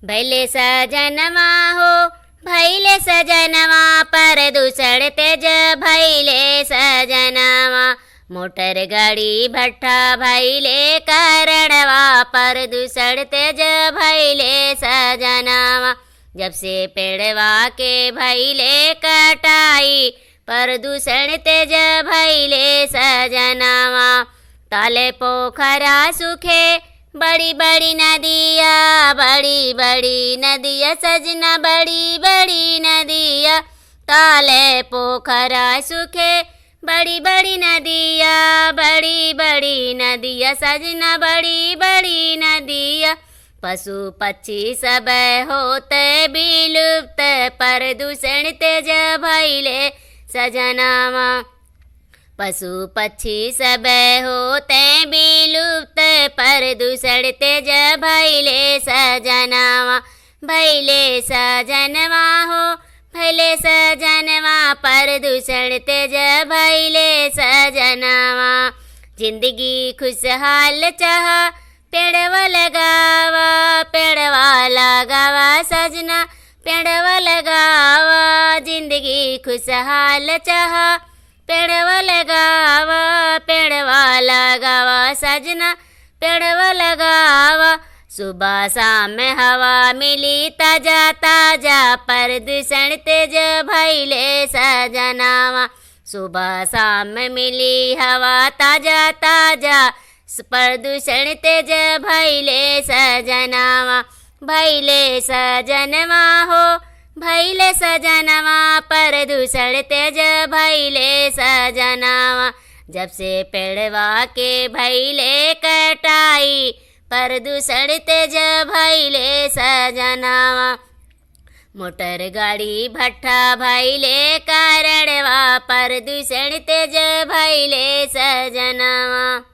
भैले सजनवा हो भैले सजनवा प्रदूषण तेज भैले सजनवा मोटर गाड़ी भट्ठा भैले करणवा प्रदूषण तेज भैले सजनवा जब से पेड़वा के भैले कटाई प्रदूषण तेज भैले सजनवा ताले पोखरा सूखे बड़ी बड़ी नदिया बड़ी बड़ी नदिया सजना बड़ी बड़ी नदिया ताले पोखरा सूखे बड़ी बड़ी नदिया बड़ी बड़ी नदिया सजना बड़ी बड़ी नदिया पशु पक्षी सब होते विलुप्त प्रदूषण तेज भैले सजनावा पशु पक्षी सब होते विलुप्त प्रदूषण तेज भैले सजनवा भैले सजनवा हो भैले सजनवा प्रदूषण तेज भैले सजनवा जिंदगी खुशहाल चाह पेड़वा लगावा सजना पेड़वा लगावा जिंदगी खुशहाल चाह पेड़वा लगावा सजना पेड़वा लगावा सुबह शाम हवा मिली ताजा ताजा प्रदूषण तेज भैले सजनावा सुबह शाम मिली हवा ताजा ताजा प्रदूषण तेज भैले सजनावा भैले सजनवा हो भैले सजनवा प्रदूषण तेज भैले सजनवा जब से पेड़वा के भैले कटाई प्रदूषण तेज भैले सजनवा मोटर गाड़ी भट्ठा भैले कारणवा प्रदूषण तेज भैले सजनवा।